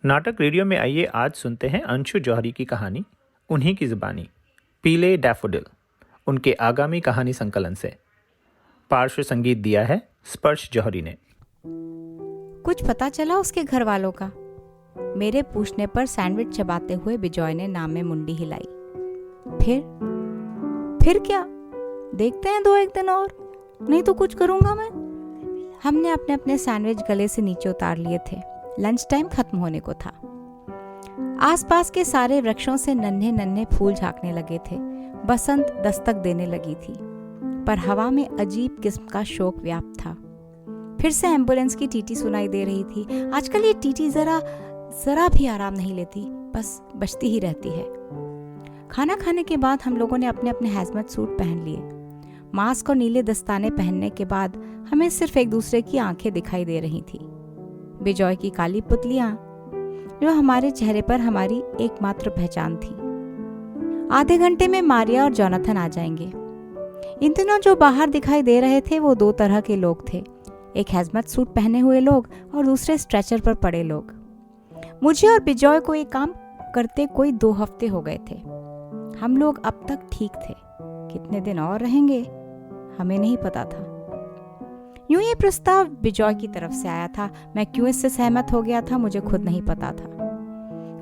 नाटक रेडियो में आइए आज सुनते हैं अंशु जौहरी की कहानी, उन्हीं की जुबानी, पीले डैफोडिल, उनके आगामी कहानी संकलन से। पार्श्व संगीत दिया है स्पर्श जौहरी ने। कुछ पता चला उसके घर वालों का? मेरे पूछने पर सैंडविच चबाते हुए बिजॉय ने नाम में मुंडी हिलाई। फिर क्या? देखते हैं 2-1 दिन और, नहीं तो कुछ करूंगा मैं। हमने अपने अपने सैंडविच गले से नीचे उतार लिए थे। लंच टाइम खत्म होने को था। आसपास के सारे वृक्षों से नन्हे नन्हे फूल झांकने लगे थे। बसंत दस्तक देने लगी थी, पर हवा में अजीब किस्म का शोक व्याप्त था। फिर से एम्बुलेंस की टीटी सुनाई दे रही थी। आजकल ये टीटी जरा भी आराम नहीं लेती, बस बजती ही रहती है। खाना खाने के बाद हम लोगों ने अपने अपने हैजमत सूट पहन लिए। मास्क और नीले दस्ताने पहनने के बाद हमें सिर्फ एक दूसरे की आंखें दिखाई दे रही थी। बिजॉय की काली पुतलियां, जो हमारे चेहरे पर हमारी एकमात्र पहचान थी। आधे घंटे में मारिया और जोनाथन आ जाएंगे। इन दिनों जो बाहर दिखाई दे रहे थे वो 2 तरह के लोग थे, एक हैजमत सूट पहने हुए लोग और दूसरे स्ट्रेचर पर पड़े लोग। मुझे और बिजॉय को ये काम करते कोई 2 हफ्ते हो गए थे। हम लोग अब तक ठीक थे। कितने दिन और रहेंगे हमें नहीं पता था। यूं ये प्रस्ताव बिजॉय की तरफ से आया था। मैं क्यों इससे सहमत हो गया था मुझे खुद नहीं पता था।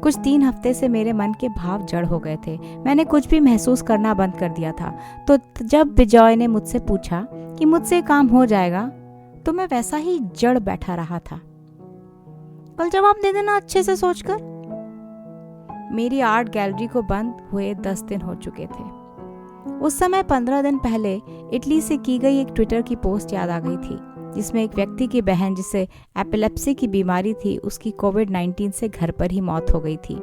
कुछ 3 हफ्ते से मेरे मन के भाव जड़ हो गए थे। मैंने कुछ भी महसूस करना बंद कर दिया था। तो जब बिजॉय ने मुझसे पूछा कि मुझसे काम हो जाएगा, तो मैं वैसा ही जड़ बैठा रहा था। कल जवाब दे देना अच्छे से सोचकर। मेरी आर्ट गैलरी को बंद हुए 10 दिन हो चुके थे। उस समय 15 दिन पहले इटली से की गई एक ट्विटर की पोस्ट याद आ गई थी, जिसमें एक व्यक्ति की बहन जिसे एपिलेप्सी की बीमारी थी, उसकी कोविड-19 से घर पर ही मौत हो गई थी।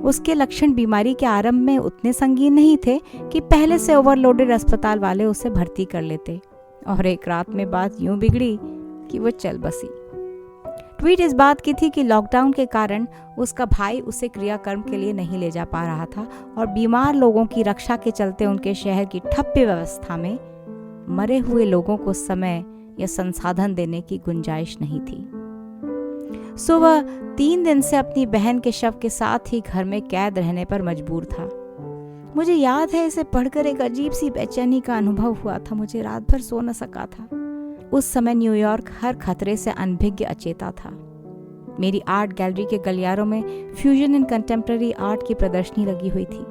उसके लक्षण बीमारी के आरंभ में उतने संगीन नहीं थे कि पहले से ओवरलोडेड अस्पताल वाले उसे भर्ती कर लेते, और एक रात में बात यूं बिगड़ी कि वो चल बसी। ट्वीट इस बात की थी कि लॉकडाउन के कारण उसका भाई उसे क्रियाकर्म के लिए नहीं ले जा पा रहा था, और बीमार लोगों की रक्षा के चलते उनके शहर की ठप्पी व्यवस्था में मरे हुए लोगों को समय या संसाधन देने की गुंजाइश नहीं थी। सो वह 3 दिन से अपनी बहन के शव के साथ ही घर में कैद रहने पर मजबूर था। मुझे याद है, इसे पढ़कर एक अजीब सी बेचैनी का अनुभव हुआ था। मुझे रात भर सो न सका था। उस समय न्यूयॉर्क हर खतरे से अनभिज्ञ अचेता था। मेरी आर्ट गैलरी के गलियारों में फ्यूजन इन कंटेम्प्रेरी आर्ट की प्रदर्शनी लगी हुई थी।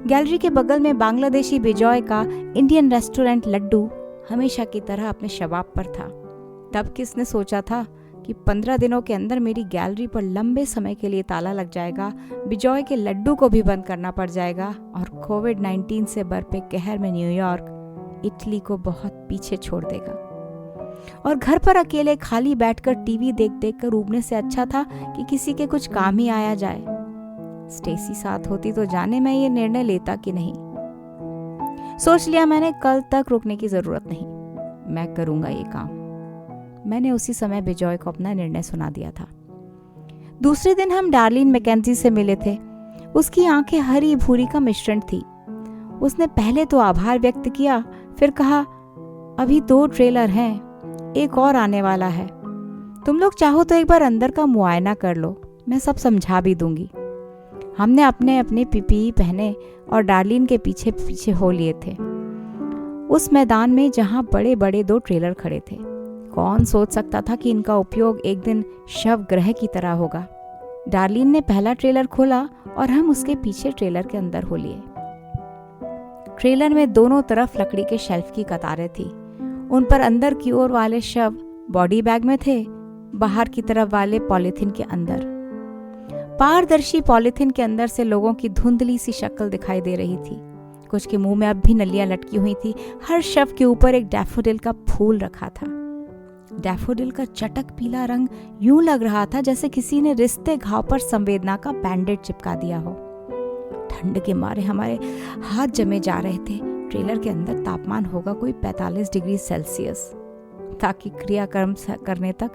गैलरी के बगल में बांग्लादेशी बिजॉय का इंडियन रेस्टोरेंट लड्डू हमेशा की तरह अपने शबाब पर था। तब किसने सोचा था कि 15 दिनों के अंदर मेरी गैलरी पर लंबे समय के लिए ताला लग जाएगा, बिजॉय के लड्डू को भी बंद करना पड़ जाएगा, और कोविड-19 से बरपे कहर में न्यूयॉर्क इटली को बहुत पीछे छोड़ देगा। और घर पर अकेले खाली बैठकर टीवी देख देख कर उबने से अच्छा था कि किसी के कुछ काम ही आया जाए। स्टेसी साथ होती तो जाने मैं ये निर्णय लेता कि नहीं। सोच लिया मैंने, कल तक रुकने की जरूरत नहीं, मैं करूंगा ये काम। मैंने उसी समय बिजॉय को अपना निर्णय सुना दिया था। दूसरे दिन हम डार्लिन मैकेंजी से मिले थे। उसकी आंखें हरी भूरी का मिश्रण थी। उसने पहले तो आभार व्यक्त किया, फिर कहा, अभी 2 ट्रेलर हैं, एक और आने वाला है। तुम लोग चाहो तो एक बार अंदर का मुआयना कर लो, मैं सब समझा भी दूंगी। हमने अपने अपने पीपीई पहने और डार्लिन के पीछे पीछे हो लिए थे, उस मैदान में जहां बड़े बड़े 2 ट्रेलर खड़े थे। कौन सोच सकता था कि इनका उपयोग एक दिन शव ग्रह की तरह होगा। डार्लिन ने पहला ट्रेलर खोला और हम उसके पीछे ट्रेलर के अंदर हो लिए। ट्रेलर में दोनों तरफ लकड़ी के शेल्फ की कतारें थी। उन पर अंदर की ओर वाले शव बॉडी बैग में थे, बाहर की तरफ वाले पॉलीथीन के अंदर। पारदर्शी पॉलीथीन के अंदर से लोगों की धुंधली सी शक्ल दिखाई दे रही थी। कुछ के मुंह में अब भी नलियां लटकी हुई थी। हर शव के ऊपर एक डैफोडिल का फूल रखा था। डैफोडिल का चटक पीला रंग यूं लग रहा था जैसे किसी ने रिश्ते घाव पर संवेदना का बैंडेड चिपका दिया हो। ठंड के मारे हमारे हाथ जमे जा रहे थे। ट्रेलर के अंदर तापमान होगा कोई 45 डिग्री सेल्सियस, ताकि क्रियाकर्म करने तक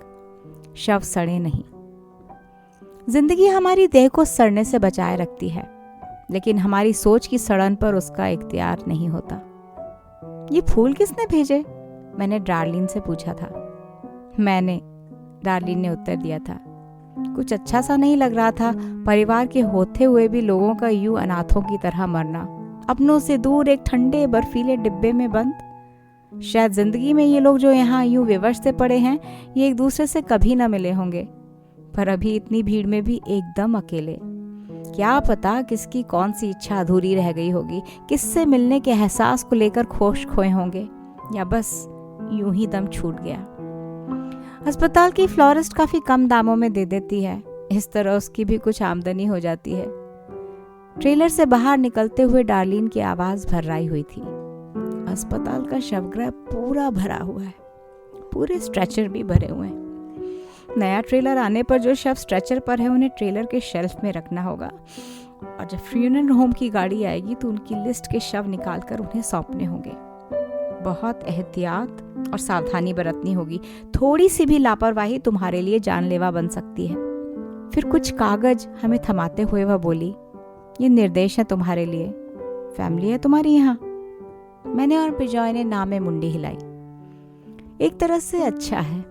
शव सड़े नहीं। जिंदगी हमारी देह को सड़ने से बचाए रखती है, लेकिन हमारी सोच की सड़न पर उसका इख्तियार नहीं होता। ये फूल किसने भेजे? मैंने डार्लिन से पूछा था। मैंने, डार्लिन ने उत्तर दिया था। कुछ अच्छा सा नहीं लग रहा था परिवार के होते हुए भी लोगों का यूं अनाथों की तरह मरना, अपनों से दूर एक ठंडे बर्फीले डिब्बे में बंद। शायद जिंदगी में ये लोग जो यहाँ यूं विवश से पड़े हैं, ये एक दूसरे से कभी ना मिले होंगे, पर अभी इतनी भीड़ में भी एकदम अकेले। क्या पता किसकी कौन सी इच्छा अधूरी रह गई होगी, किससे मिलने के एहसास को लेकर खोश खोए होंगे, या बस यूं ही दम छूट गया। अस्पताल की फ्लोरिस्ट काफी कम दामों में दे देती है, इस तरह उसकी भी कुछ आमदनी हो जाती है। ट्रेलर से बाहर निकलते हुए डार्लिन की आवाज भर्राई हुई थी। अस्पताल का शवगृह पूरा भरा हुआ है, पूरे स्ट्रेचर भी भरे हुए हैं। नया ट्रेलर आने पर जो शव स्ट्रेचर पर है उन्हें ट्रेलर के शेल्फ में रखना होगा, और जब फ्यूनरल होम की गाड़ी आएगी तो उनकी लिस्ट के शव निकालकर उन्हें सौंपने होंगे। बहुत एहतियात और सावधानी बरतनी होगी, थोड़ी सी भी लापरवाही तुम्हारे लिए जानलेवा बन सकती है। फिर कुछ कागज हमें थमाते हुए वह बोली, ये निर्देश है तुम्हारे लिए, फैमिली है तुम्हारी यहाँ। मैंने और बिजॉय ने नाम में मुंडी हिलाई। एक तरह से अच्छा है,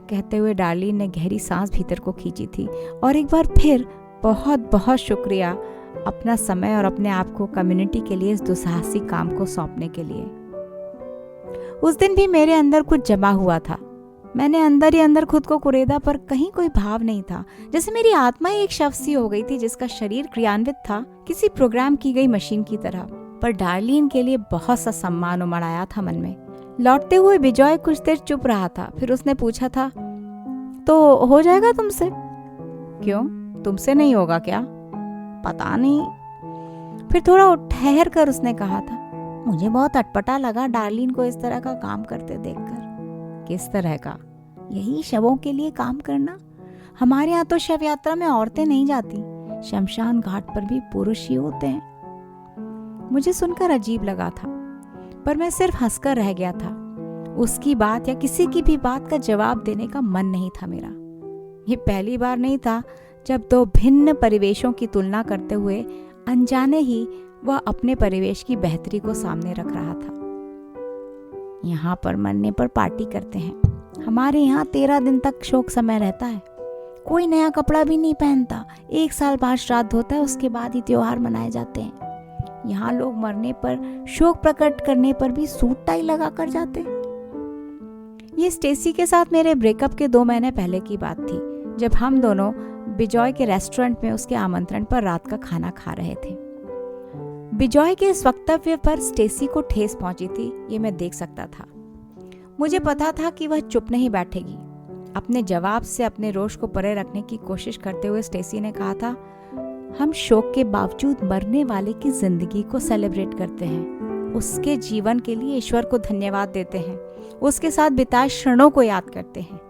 कहते हुए डार्लिन ने गहरी सांस भीतर को खींची थी, और एक बार फिर बहुत बहुत शुक्रिया अपना समय और अपने आप को कम्युनिटी के लिए इस दुस्साहसी काम को सौंपने के लिए। उस दिन भी मेरे अंदर कुछ जमा हुआ था। मैंने अंदर ही अंदर खुद को कुरेदा, पर कहीं कोई भाव नहीं था, जैसे मेरी आत्मा ही एक शव सी हो गई थी जिसका शरीर क्रियान्वित था किसी प्रोग्राम की गई मशीन की तरह। पर डार्लिन के लिए बहुत सा सम्मान उमड़ आया था मन में। लौटते हुए बिजॉय कुछ देर चुप रहा था, फिर उसने पूछा था, तो हो जाएगा तुमसे? क्यों, तुमसे नहीं होगा क्या? पता नहीं। फिर थोड़ा ठहर कर उसने कहा था, मुझे बहुत अटपटा लगा डार्लिन को इस तरह का काम करते देखकर। किस तरह का? यही शवों के लिए काम करना। हमारे यहाँ तो शव यात्रा में औरतें नहीं जाती, शमशान घाट पर भी पुरुष ही होते हैं। मुझे सुनकर अजीब लगा था, पर मैं सिर्फ हंसकर रह गया था। उसकी बात या किसी की भी बात का जवाब देने का मन नहीं था मेरा। ये पहली बार नहीं था जब दो भिन्न परिवेशों की तुलना करते हुए अनजाने ही वह अपने परिवेश की बेहतरी को सामने रख रहा था। यहाँ पर मरने पर पार्टी करते हैं, हमारे यहाँ 13 दिन तक शोक समय रहता है। कोई नया कपड़ा भी नहीं पहनता, 1 साल बाद श्राद्ध होता है, उसके बाद ही त्योहार मनाए जाते हैं। यहाँ लोग मरने पर, शोक प्रकट करने पर भी सूट टाई लगा कर जाते हैं। ये स्टेसी के साथ मेरे ब्रेकअप के 2 महीने पहले की बात थी, जब हम दोनों बिजॉय के रेस्टोरेंट में उसके आमंत्रण पर रात का खाना खा रहे थे। बिजॉय के इस वक्तव्य पर स्टेसी को ठेस पहुंची थी, ये मैं देख सकता था। मुझे पता था कि वह चुप नहीं बैठेगी। अपने जवाब से अपने रोष को परे रखने की कोशिश करते हुए स्टेसी ने कहा था, हम शोक के बावजूद मरने वाले की जिंदगी को सेलिब्रेट करते हैं, उसके जीवन के लिए ईश्वर को धन्यवाद देते हैं, उसके साथ बिताए क्षणों को याद करते हैं।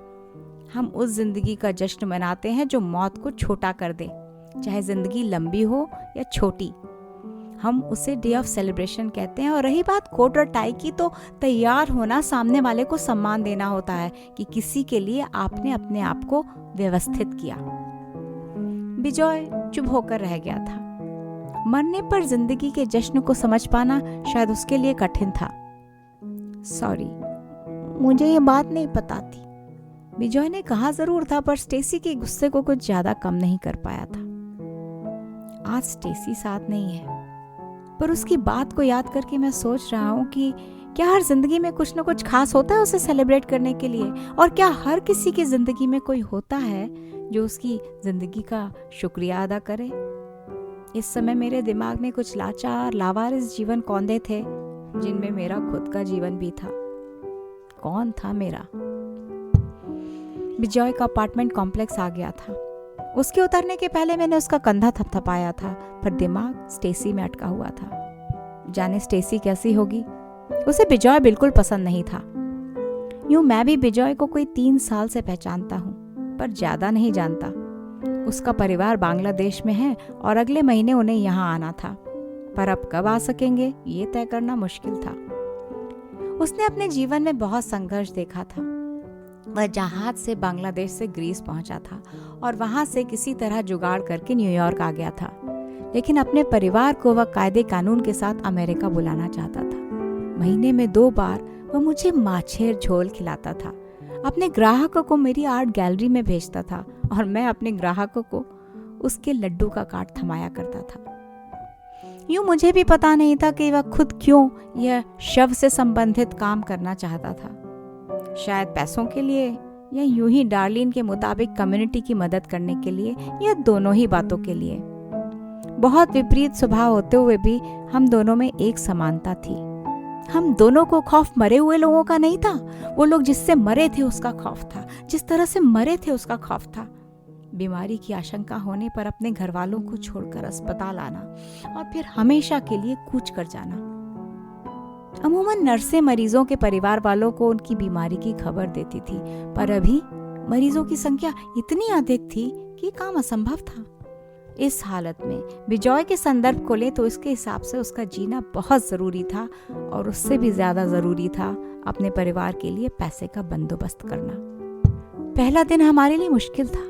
हम उस जिंदगी का जश्न मनाते हैं जो मौत को छोटा कर दे, चाहे जिंदगी लंबी हो या छोटी। हम उसे डे ऑफ सेलिब्रेशन कहते हैं। और रही बात कोट और टाई की, तो तैयार होना सामने वाले को सम्मान देना होता है कि किसी के लिए आपने अपने आप को व्यवस्थित किया। बिजॉय चुप होकर रह गया था। मरने पर जिंदगी के जश्न को समझ पाना शायद उसके लिए कठिन था। सॉरी, मुझे ये बात नहीं पता थी, बिजॉय ने कहा जरूर था, पर स्टेसी के गुस्से को कुछ ज्यादा कम नहीं कर पाया था। आज स्टेसी साथ नहीं है, पर उसकी बात को याद करके मैं सोच रहा हूँ कि क्या हर जिंदगी में कुछ न कुछ खास होता है उसे सेलिब्रेट करने के लिए, और क्या हर किसी की जिंदगी में कोई होता है जो उसकी जिंदगी का शुक्रिया अदा करे। इस समय मेरे दिमाग में कुछ लाचार लावारिस जीवन कौंधे थे, जिनमें मेरा खुद का जीवन भी था। कौन था मेरा? बिजॉय का अपार्टमेंट कॉम्प्लेक्स आ गया था। उसके उतरने के पहले मैंने उसका कंधा थपथपाया था, पर दिमाग स्टेसी में अटका हुआ था। जाने स्टेसी कैसी होगी? उसे बिजॉय बिल्कुल पसंद नहीं था। यूं मैं भी बिजॉय को कोई 3 साल से पहचानता हूँ, पर ज्यादा नहीं जानता। उसका परिवार बांग्लादेश में है और अगले महीने उन्हें यहाँ आना था, पर अब कब आ सकेंगे ये तय करना मुश्किल था। उसने अपने जीवन में बहुत संघर्ष देखा था। वह जहाज से बांग्लादेश से ग्रीस पहुंचा था और वहां से किसी तरह जुगाड़ करके न्यूयॉर्क आ गया था, लेकिन अपने परिवार को वह कायदे कानून के साथ अमेरिका बुलाना चाहता था। महीने में 2 बार वह मुझे माछेर झोल खिलाता था। अपने ग्राहकों को मेरी आर्ट गैलरी में भेजता था और मैं अपने ग्राहकों को उसके लड्डू का कार्ड थमाया करता था। यूं मुझे भी पता नहीं था कि वह खुद क्यों यह शव से संबंधित काम करना चाहता था। शायद पैसों के लिए या यूं ही डार्लिन के मुताबिक कम्युनिटी की मदद करने के लिए या दोनों ही बातों के लिए। बहुत विपरीत स्वभाव होते हुए भी हम दोनों में एक समानता थी। हम दोनों को खौफ मरे हुए लोगों का नहीं था, वो लोग जिससे मरे थे उसका खौफ था, जिस तरह से मरे थे उसका खौफ था। बीमारी की आशंका होने पर अपने घर वालों को छोड़कर अस्पताल आना और फिर हमेशा के लिए कूच कर जाना। अमूमन नर्सें मरीजों के परिवार वालों को उनकी बीमारी की खबर देती थी, पर अभी मरीजों की संख्या इतनी अधिक थी कि काम असंभव था। इस हालत में बिजॉय के संदर्भ को ले तो इसके हिसाब से उसका जीना बहुत जरूरी था और उससे भी ज्यादा जरूरी था अपने परिवार के लिए पैसे का बंदोबस्त करना। पहला दिन हमारे लिए मुश्किल था।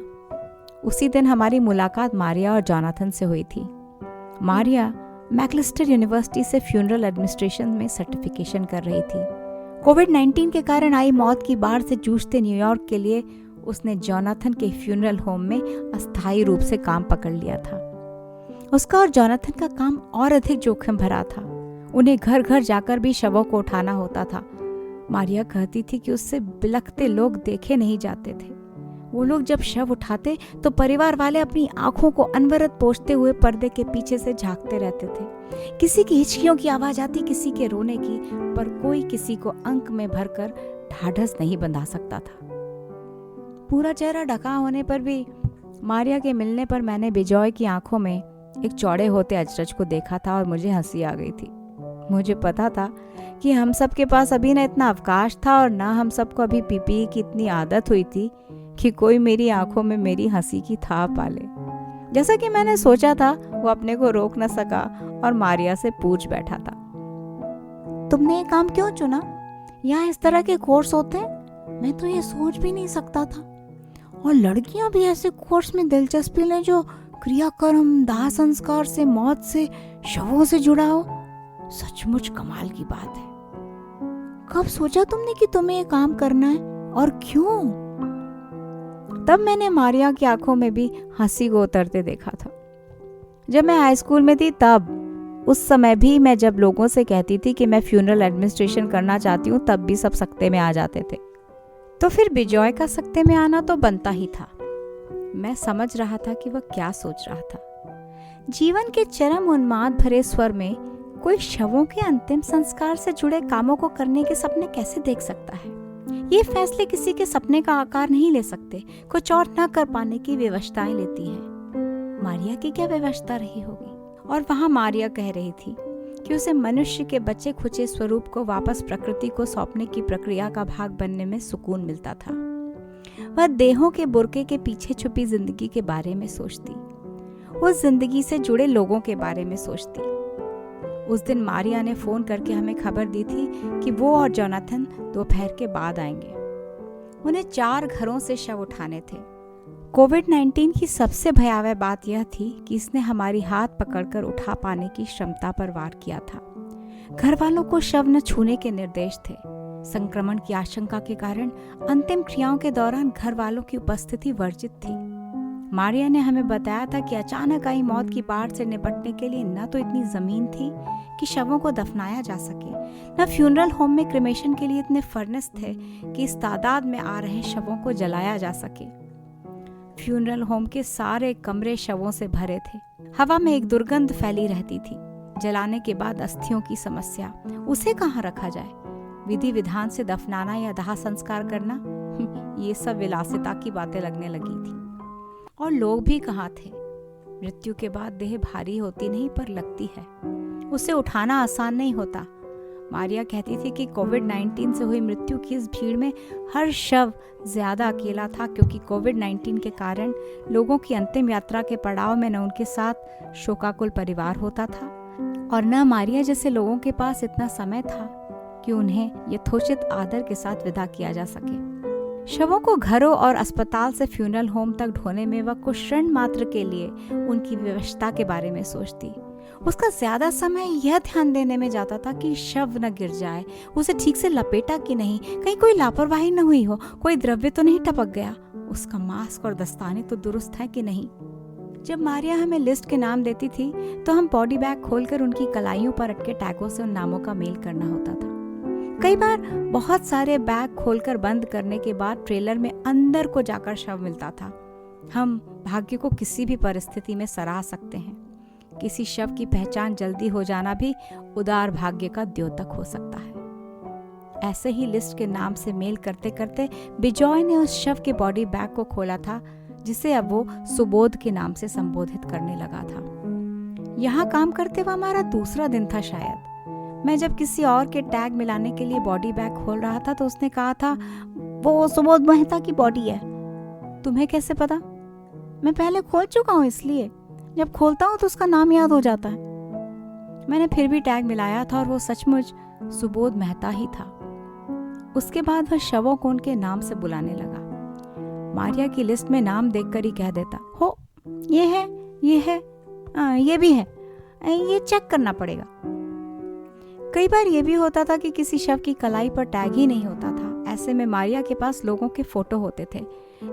उसी दिन हमारी मुलाकात मारिया और जोनाथन से हुई थी। मारिया मैक्लिस्टर यूनिवर्सिटी से फ्यूनरल एडमिनिस्ट्रेशन में सर्टिफिकेशन कर रही थी। कोविड-19 के कारण आई मौत की बाढ़ से जूझते न्यूयॉर्क के लिए उसने जोनाथन के फ्यूनरल होम में अस्थायी रूप से काम पकड़ लिया था। उसका और जोनाथन का काम और अधिक जोखिम भरा था। उन्हें घर घर जाकर भी शवों को उठाना होता था। मारिया कहती थी कि उससे बिलखते लोग देखे नहीं जाते थे। वो लोग जब शव उठाते तो परिवार वाले अपनी आंखों को अनवरत पोंछते हुए पर्दे के पीछे से झांकते रहते थे। किसी की हिचकियों की आवाज आती, किसी के रोने की, पर कोई किसी को अंक में भरकर ढाढ़स नहीं बंधा सकता था। पूरा चेहरा ढका होने पर भी मारिया के मिलने पर मैंने बिजॉय की आंखों में एक चौड़े होते अचरज को देखा था और मुझे हंसी आ गई थी। मुझे पता था कि हम सब के पास अभी न इतना अवकाश था और न हम सबको अभी पीपीई की इतनी आदत हुई थी कि कोई मेरी आंखों में मेरी हंसी की थाह पाले। जैसा कि मैंने सोचा था, वो अपने को रोक न सका और मारिया से पूछ बैठा था, तुमने ये काम क्यों चुना? यहाँ इस तरह के कोर्स होते हैं? मैं तो ये सोच भी नहीं सकता था। और लड़कियां भी ऐसे कोर्स में दिलचस्पी लें जो क्रियाक्रम, दाह संस्कार से, मौत से, शवों से जुड़ा हो। सचमुच कमाल की बात है। कब सोचा तुमने कि तुम्हें ये काम करना है और क्यों? तब मैंने मारिया की आंखों में भी हंसी को उतरते देखा था। जब मैं हाई स्कूल में थी तब, उस समय भी मैं जब लोगों से कहती थी कि मैं फ्यूनरल एडमिनिस्ट्रेशन करना चाहती हूँ, तब भी सब सकते में आ जाते थे। तो फिर बिजॉय का सकते में आना तो बनता ही था। मैं समझ रहा था कि वह क्या सोच रहा था। जीवन के चरम उन्माद भरे स्वर में कोई शवों के अंतिम संस्कार से जुड़े कामों को करने के सपने कैसे देख सकता है? ये फैसले किसी के सपने का आकार नहीं ले सकते, कुछ और न कर पाने की व्यवस्थाएं लेती है। मारिया की क्या व्यवस्था रही होगी? और वहां मारिया कह रही थी कि उसे मनुष्य के बचे खुचे स्वरूप को वापस प्रकृति को सौंपने की प्रक्रिया का भाग बनने में सुकून मिलता था। वह देहों के बुरके के पीछे छुपी जिंदगी के बारे में सोचती, उस जिंदगी से जुड़े लोगों के बारे में सोचती। उस दिन मारिया ने फोन करके हमें खबर दी थी कि वो और जोनाथन दोपहर के बाद आएंगे। उन्हें 4 घरों से शव उठाने थे। कोविड-19 की सबसे भयावह बात यह थी कि इसने हमारी हाथ पकड़कर उठा पाने की क्षमता पर वार किया था। घर वालों को शव न छूने के निर्देश थे। संक्रमण की आशंका के कारण अंतिम क्रियाओं के दौरान घर वालों की उपस्थिति वर्जित थी। मारिया ने हमें बताया था कि अचानक आई मौत की बाढ़ से निपटने के लिए न तो इतनी जमीन थी कि शवों को दफनाया जा सके, न फ्यूनरल होम में क्रिमेशन के लिए इतने फर्नेस थे कि इस तादाद में आ रहे शवों को जलाया जा सके। फ्यूनरल होम के सारे कमरे शवों से भरे थे। हवा में एक दुर्गंध फैली रहती थी। जलाने के बाद अस्थियों की समस्या, उसे कहाँ रखा जाए? विधि विधान से दफनाना या दाह संस्कार करना, ये सब विलासिता की बातें लगने लगी थी। और लोग भी कहाँ थे? मृत्यु के बाद देह भारी होती नहीं पर लगती है, उसे उठाना आसान नहीं होता। मारिया कहती थी कि कोविड-19 से हुई मृत्यु की इस भीड़ में हर शव ज्यादा अकेला था, क्योंकि कोविड-19 के कारण लोगों की अंतिम यात्रा के पड़ाव में न उनके साथ शोकाकुल परिवार होता था और न मारिया जैसे लोगों के पास इतना समय था कि उन्हें यथोचित आदर के साथ विदा किया जा सके। शवों को घरों और अस्पताल से फ्यूनरल होम तक ढोने में वह कुछ क्षण मात्र के लिए उनकी व्यवस्था के बारे में सोचती। उसका ज्यादा समय यह ध्यान देने में जाता था कि शव न गिर जाए, उसे ठीक से लपेटा कि नहीं, कहीं कोई लापरवाही न हुई हो, कोई द्रव्य तो नहीं टपक गया, उसका मास्क और दस्ताने तो दुरुस्त है कि नहीं। जब मारिया हमें लिस्ट के नाम देती थी तो हम बॉडी बैग खोलकर उनकी कलाइयों पर अटके टैगों से उन नामों का मेल करना होता था। कई बार बहुत सारे बैग खोलकर बंद करने के बाद ट्रेलर में अंदर को जाकर शव मिलता था। हम भाग्य को किसी भी परिस्थिति में सराह सकते हैं। किसी शव की पहचान जल्दी हो जाना भी उदार भाग्य का द्योतक हो सकता है। ऐसे ही लिस्ट के नाम से मेल करते करते बिजॉय ने उस शव के बॉडी बैग को खोला था, जिसे अब वो सुबोध के नाम से संबोधित करने लगा था। यहाँ काम करते हुए हमारा दूसरा दिन था शायद। मैं जब किसी और के टैग मिलाने के लिए बॉडी बैग खोल रहा था तो उसने कहा था, वो सुबोध मेहता की बॉडी है। तुम्हें कैसे पता? मैं पहले खोल चुका हूँ, इसलिए जब खोलता हूँ तो उसका नाम याद हो जाता है। मैंने फिर भी टैग मिलाया था और वो सचमुच सुबोध मेहता ही था। उसके बाद वह शवों को उनके नाम से बुलाने लगा। मारिया की लिस्ट में नाम देखकर ही कह देता, हो ये है, ये है, ये भी है, ये चेक करना पड़ेगा। कई बार ये भी होता था कि किसी शव की कलाई पर टैग ही नहीं होता था। ऐसे में मारिया के पास लोगों के फोटो होते थे,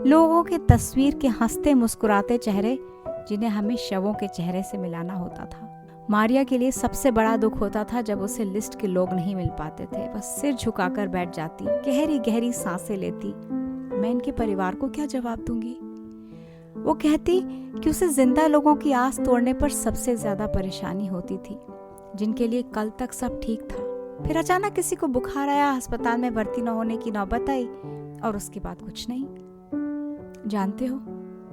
लोगों के तस्वीर के हंसते मुस्कुराते चेहरे, जिन्हें हमें शवों के चेहरे से मिलाना होता था। मारिया के लिए सबसे बड़ा दुख होता था जब उसे लिस्ट के लोग नहीं मिल पाते थे। बस सिर झुकाकर बैठ जाती, गहरी गहरी सांसें लेती। मैं इनके परिवार को क्या जवाब दूंगी? वो कहती कि उसे जिंदा लोगों की आस तोड़ने पर सबसे ज्यादा परेशानी होती थी, जिनके लिए कल तक सब ठीक था। फिर अचानक किसी को बुखार आया, अस्पताल में भर्ती न होने की नौबत आई और उसके बाद कुछ नहीं। जानते हो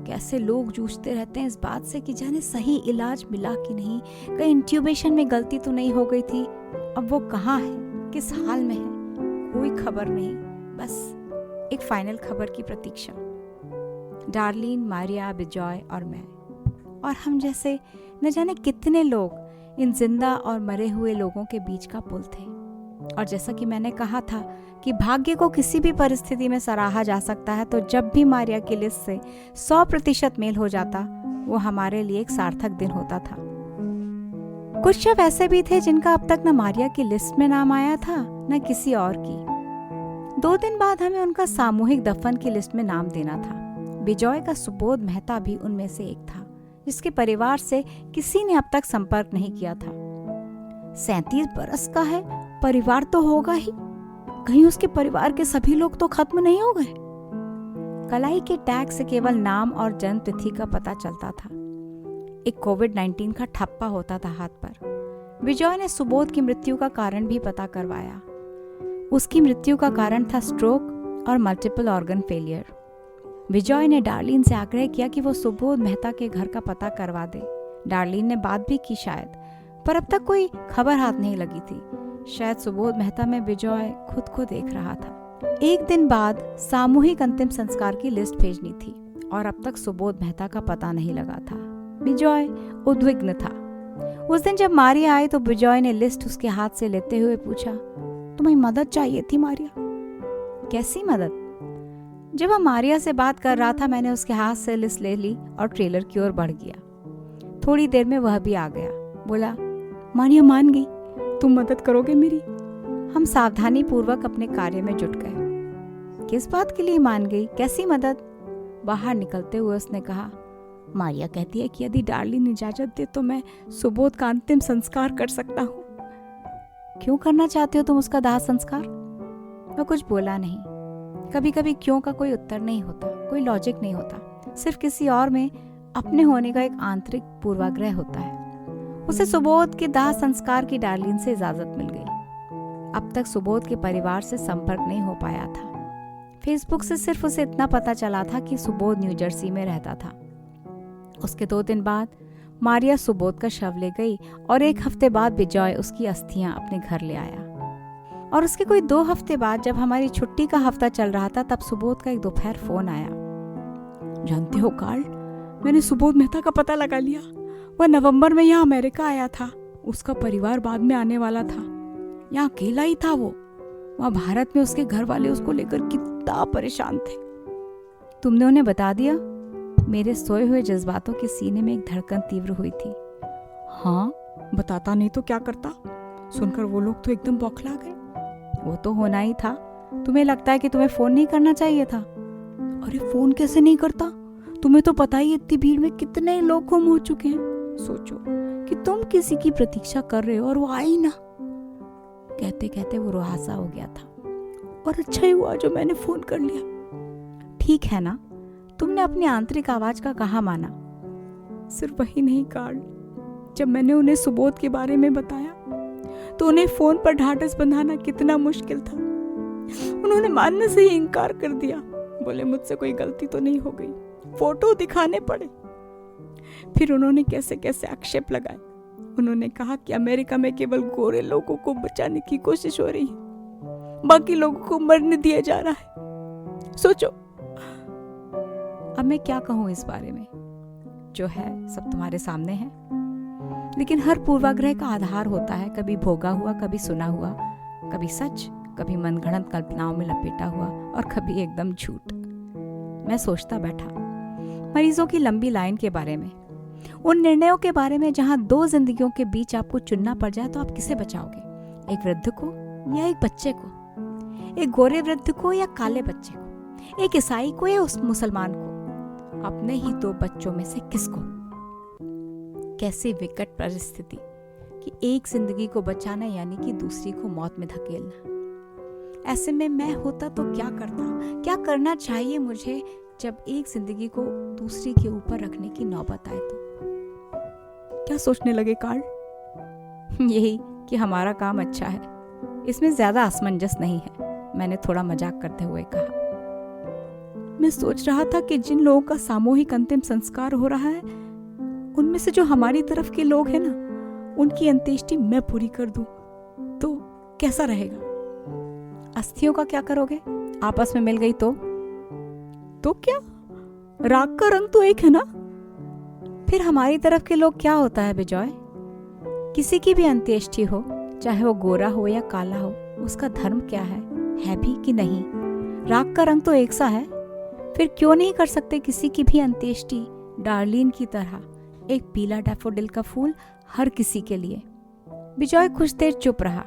कैसे लोग जूझते रहते हैं इस बात से कि जाने सही इलाज मिला कि नहीं, कहीं इंट्यूबेशन में गलती तो नहीं हो गई थी। अब वो कहाँ है, किस हाल में है, कोई खबर नहीं। बस एक फाइनल खबर की प्रतीक्षा। डार्लिन, मारिया, बिजॉय और मैं और हम जैसे न जाने कितने लोग इन जिंदा और मरे हुए लोगों के बीच का पुल थे। और जैसा कि मैंने कहा था कि भाग्य को किसी भी परिस्थिति में सराहा जा सकता है, तो जब भी मारिया की लिस्ट से 100% मेल हो जाता, वो हमारे लिए एक सार्थक दिन होता था। कुछ शव ऐसे भी थे जिनका अब तक न मारिया की लिस्ट में नाम आया था न किसी और की। 2 दिन बाद हमें उनका सामूहिक दफन की लिस्ट में नाम देना था। बिजॉय का सुबोध मेहता भी उनमें से एक था, जिसके परिवार से किसी ने अब तक संपर्क नहीं किया था। 37 बरस का है, परिवार तो होगा ही, कहीं उसके परिवार के सभी लोग तो खत्म नहीं हो गए। कलाई के टैग से केवल नाम और जन्म तिथि का पता चलता था। एक कोविड-19 का ठप्पा होता था हाथ पर। विजय ने सुबोध की मृत्यु का कारण भी पता करवाया। उसकी मृत्यु का कारण था स्ट्रोक और मल्टीपल ऑर्गन फेलियर। विजय ने डार्लिन से आग्रह किया कि वो सुबोध मेहता के घर का पता करवा दे। डार्लिन ने बात भी की शायद, पर अब तक कोई खबर हाथ नहीं लगी थी। शायद सुबोध मेहता में विजय खुद को देख रहा था। एक दिन बाद सामूहिक अंतिम संस्कार की लिस्ट भेजनी थी और अब तक सुबोध मेहता का पता नहीं लगा था। विजय उद्विग्न था। उस दिन जब मारिया आई तो विजय ने लिस्ट उसके हाथ से लेते हुए पूछा, तुम्हें मदद चाहिए थी मारिया? कैसी मदद? जब वह मारिया से बात कर रहा था, मैंने उसके हाथ से लिस्ट ले ली और ट्रेलर की ओर बढ़ गया। थोड़ी देर में वह भी आ गया। बोला, मारिया मान गई, तुम मदद करोगे मेरी? हम सावधानी पूर्वक अपने कार्य में जुट गए। किस बात के लिए मान गई? कैसी मदद? बाहर निकलते हुए उसने कहा, मारिया कहती है कि यदि डार्लिन इजाजत दे तो मैं सुबोध का अंतिम संस्कार कर सकता हूँ। क्यों करना चाहते हो तुम उसका दाह संस्कार? वह कुछ बोला नहीं। कभी कभी क्यों का कोई उत्तर नहीं होता, कोई लॉजिक नहीं होता, सिर्फ किसी और में अपने होने का एक आंतरिक पूर्वाग्रह होता है। उसे सुबोध के दाह संस्कार की डार्लिन से इजाजत मिल गई। अब तक सुबोध के परिवार से संपर्क नहीं हो पाया था। फेसबुक से सिर्फ उसे इतना पता चला था कि सुबोध न्यू जर्सी में रहता था। उसके 2 दिन बाद मारिया सुबोध का शव ले गई और 1 हफ्ते बाद विजय उसकी अस्थियां अपने घर ले आया। और उसके कोई 2 हफ्ते बाद जब हमारी छुट्टी का हफ्ता चल रहा था, तब सुबोध का एक दोपहर फोन आया। जानते हो कार्ल, मैंने सुबोध मेहता का पता लगा लिया। वह नवंबर में यहाँ अमेरिका आया था। उसका परिवार बाद में आने वाला था। यहाँ अकेला ही था वो। वहाँ भारत में उसके घर वाले उसको लेकर कितना परेशान थे। तुमने उन्हें बता दिया? मेरे सोए हुए जज्बातों के सीने में एक धड़कन तीव्र हुई थी। हाँ, बताता नहीं तो क्या करता। सुनकर वो लोग तो एकदम बौखला गए। वो तो होना ही था। तुम्हें लगता है कि तुम्हें फोन नहीं करना चाहिए था? अरे फोन कैसे नहीं करता? तुम्हें तो पता ही इतनी भीड़ में कितने लोग गुम हो चुके हैं। सोचो कि तुम किसी की प्रतीक्षा कर रहे हो और वो आई ना। कहते कहते वो रुहासा हो गया था। और अच्छा ही हुआ जो मैंने फोन कर लिया। ठीक है ना, तुमने अपनी आंतरिक आवाज का कहा माना। सिर्फ वही नहीं कार्ल, जब मैंने उन्हें सुबोध के बारे में बताया तो उन्हें फोन पर ढाढ़स बंधाना कितना मुश्किल था। उन्होंने मानने से ही इनकार कर दिया। बोले मुझसे कोई गलती तो नहीं हो गई, फोटो दिखाने पड़े। फिर उन्होंने कैसे कैसे आक्षेप लगाए। उन्होंने कहा कि अमेरिका में केवल गोरे लोगों को बचाने की कोशिश हो रही है, बाकी लोगों को मरने दिया जा रहा है। सोचो, अब मैं क्या कहूं इस बारे में? जो है सब तुम्हारे सामने है। लेकिन हर पूर्वाग्रह का आधार होता है, कभी भोगा हुआ, कभी सुना हुआ, कभी सच, कभी मनगढ़ंत कल्पनाओं में लपेटा हुआ और कभी एकदम झूठ। मैं सोचता बैठा मरीजों की लंबी लाइन के बारे में, उन निर्णयों के बारे में जहां दो जिंदगियों के बीच आपको चुनना पड़ जाए तो आप किसे बचाओगे? एक वृद्ध को या एक बच्चे को? एक गोरे वृद्ध को या काले बच्चे को? एक ईसाई को या उस मुसलमान को? अपने ही दो बच्चों में से किसको? कैसी विकट परिस्थिति कि एक जिंदगी को बचाना यानी कि दूसरी को मौत में धकेलना। ऐसे में मैं होता तो क्या करता? क्या करना चाहिए मुझे जब एक जिंदगी को दूसरी के ऊपर रखने की नौबत आए? तो क्या सोचने लगे कार्ल? यही कि हमारा काम अच्छा है, इसमें ज्यादा असमंजस नहीं है, मैंने थोड़ा मजाक करते हुए कहा। मैं सोच रहा था कि जिन लोगों का सामूहिक अंतिम संस्कार हो रहा है, उनमें से जो हमारी तरफ के लोग हैं ना, उनकी अंत्येष्टि मैं पूरी कर दूं तो कैसा रहेगा? अस्थियों का क्या करोगे? आपस में मिल गई तो क्या? राख का रंग तो एक है ना। फिर हमारी तरफ के लोग क्या होता है बिजॉय? किसी की भी अंत्येष्टि हो, चाहे वो गोरा हो या काला हो, उसका धर्म क्या है भी कि नहीं? राख का रंग तो एक सा है। फिर क्यों नहीं कर सकते किसी की भी अंत्येष्टि डार्लिन की तरह? एक पीला डैफोडिल का फूल हर किसी के लिए। बिजॉय कुछ देर चुप रहा,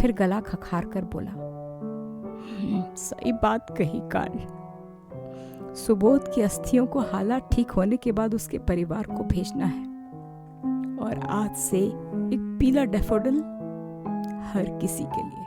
फिर गला खखार कर बोला, सही बात कही कार्ल। सुबोध की अस्थियों को हालात ठीक होने के बाद उसके परिवार को भेजना है, और आज से एक पीला डैफोडिल हर किसी के लिए।